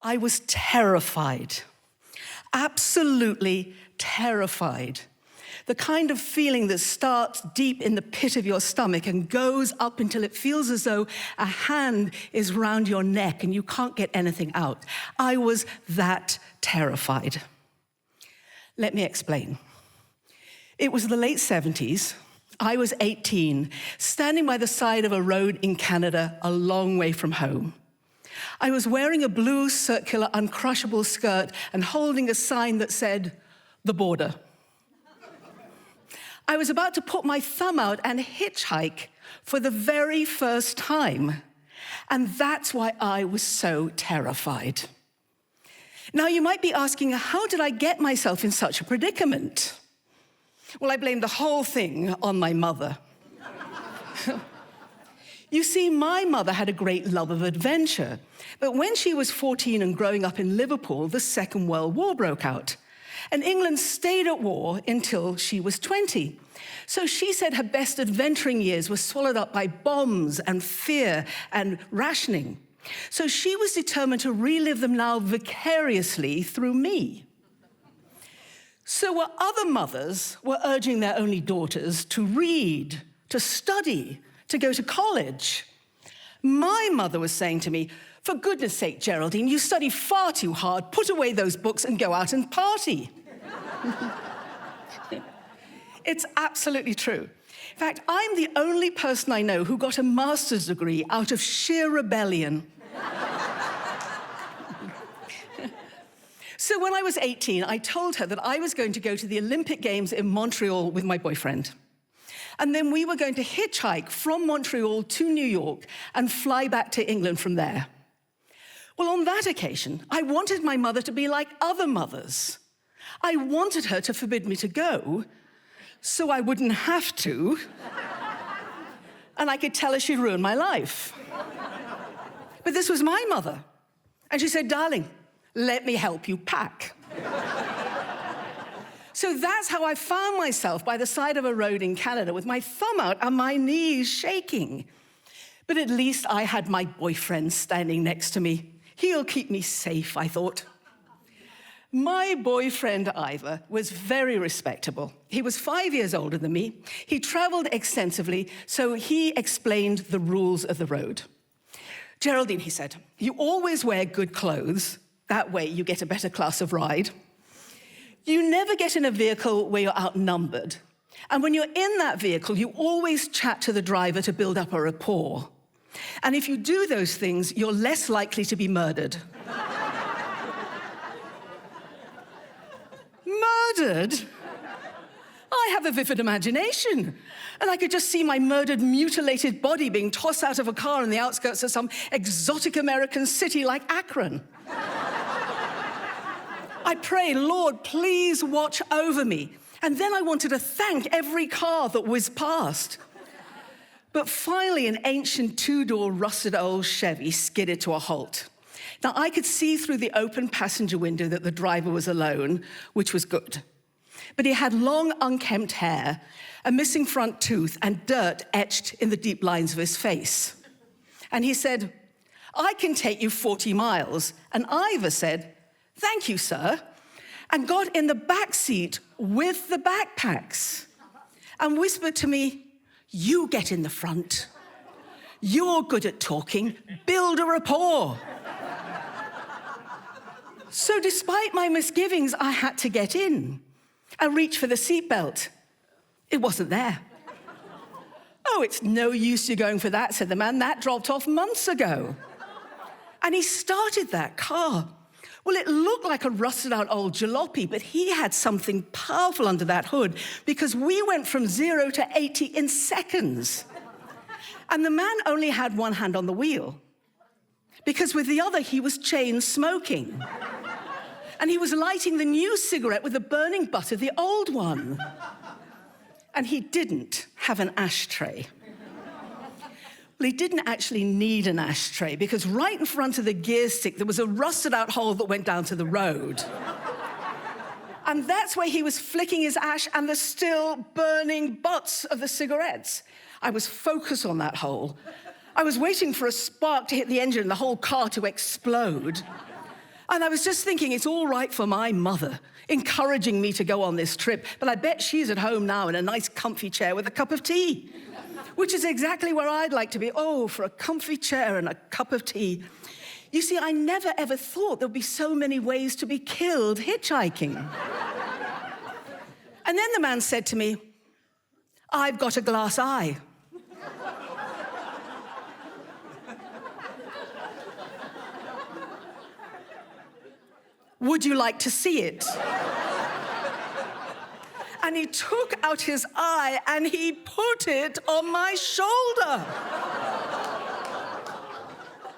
I was terrified, absolutely terrified. The kind of feeling that starts deep in the pit of your stomach and goes up until it feels as though a hand is round your neck and you can't get anything out. I was that terrified. Let me explain. It was the late 70s. I was 18, standing by the side of a road in Canada, a long way from home. I was wearing a blue circular uncrushable skirt and holding a sign that said, "The border." I was about to put my thumb out and hitchhike for the very first time. And that's why I was so terrified. Now, you might be asking, how did I get myself in such a predicament? Well, I blame the whole thing on my mother. You see, my mother had a great love of adventure. But when she was 14 and growing up in Liverpool, the Second World War broke out. And England stayed at war until she was 20. So she said her best adventuring years were swallowed up by bombs and fear and rationing. So she was determined to relive them now vicariously through me. So while other mothers were urging their only daughters to read, to study, to go to college, my mother was saying to me, "For goodness sake, Geraldine, you study far too hard. Put away those books and go out and party." It's absolutely true. In fact, I'm the only person I know who got a master's degree out of sheer rebellion. So when I was 18, I told her that I was going to go to the Olympic Games in Montreal with my boyfriend. And then we were going to hitchhike from Montreal to New York and fly back to England from there. Well, on that occasion, I wanted my mother to be like other mothers. I wanted her to forbid me to go, so I wouldn't have to, and I could tell her she'd ruined my life. But this was my mother, and she said, "Darling, let me help you pack." So that's how I found myself by the side of a road in Canada with my thumb out and my knees shaking. But at least I had my boyfriend standing next to me. He'll keep me safe, I thought. My boyfriend, Ivor, was very respectable. He was 5 years older than me. He traveled extensively, so he explained the rules of the road. "Geraldine," he said, "you always wear good clothes. That way you get a better class of ride. You never get in a vehicle where you're outnumbered. And when you're in that vehicle, you always chat to the driver to build up a rapport. And if you do those things, you're less likely to be murdered." Murdered? I have a vivid imagination. And I could just see my murdered, mutilated body being tossed out of a car on the outskirts of some exotic American city like Akron. I prayed, "Lord, please watch over me." And then I wanted to thank every car that whizzed past. But finally, an ancient two-door rusted old Chevy skidded to a halt. Now, I could see through the open passenger window that the driver was alone, which was good. But he had long, unkempt hair, a missing front tooth, and dirt etched in the deep lines of his face. And he said, "I can take you 40 miles. And Ivor said, "Thank you, sir," and got in the back seat with the backpacks and whispered to me, "You get in the front. You're good at talking. Build a rapport." So despite my misgivings, I had to get in. I reached for the seatbelt. It wasn't there. "Oh, it's no use you going for that," said the man. "That dropped off months ago." And he started that car. Well, it looked like a rusted-out old jalopy, but he had something powerful under that hood because we went from 0 to 80 in seconds. And the man only had one hand on the wheel because with the other, he was chain smoking. And he was lighting the new cigarette with the burning butt of the old one. And he didn't have an ashtray. Well, he didn't actually need an ashtray because right in front of the gear stick, there was a rusted-out hole that went down to the road. And that's where he was flicking his ash and the still burning butts of the cigarettes. I was focused on that hole. I was waiting for a spark to hit the engine and the whole car to explode. And I was just thinking, it's all right for my mother encouraging me to go on this trip, but I bet she's at home now in a nice comfy chair with a cup of tea, which is exactly where I'd like to be. Oh, for a comfy chair and a cup of tea. You see, I never ever thought there'd be so many ways to be killed hitchhiking. And then the man said to me, "I've got a glass eye." "Would you like to see it?" And he took out his eye and he put it on my shoulder.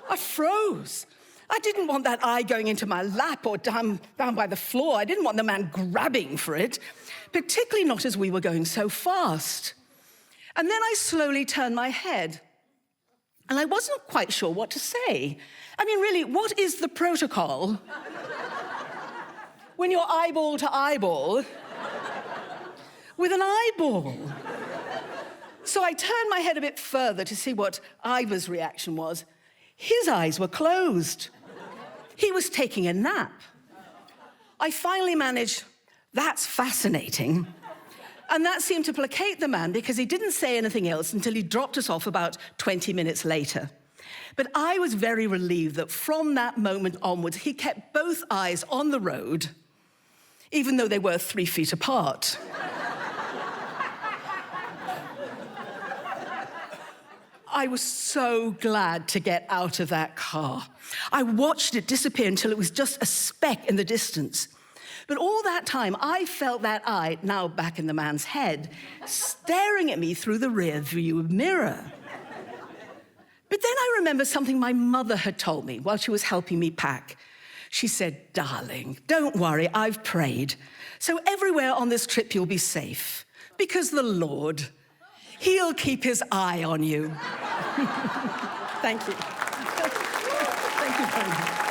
I froze. I didn't want that eye going into my lap or down by the floor. I didn't want the man grabbing for it, particularly not as we were going so fast. And then I slowly turned my head, and I wasn't quite sure what to say. I mean, really, what is the protocol when you're eyeball to eyeball with an eyeball? So I turned my head a bit further to see what Ivor's reaction was. His eyes were closed. He was taking a nap. I finally managed, "That's fascinating." And that seemed to placate the man because he didn't say anything else until he dropped us off about 20 minutes later. But I was very relieved that from that moment onwards, he kept both eyes on the road, even though they were 3 feet apart. I was so glad to get out of that car. I watched it disappear until it was just a speck in the distance. But all that time, I felt that eye, now back in the man's head, staring at me through the rear view mirror. But then I remember something my mother had told me while she was helping me pack. She said, "Darling, don't worry, I've prayed. So everywhere on this trip you'll be safe, because the Lord, He'll keep His eye on you." Thank you. Thank you very much.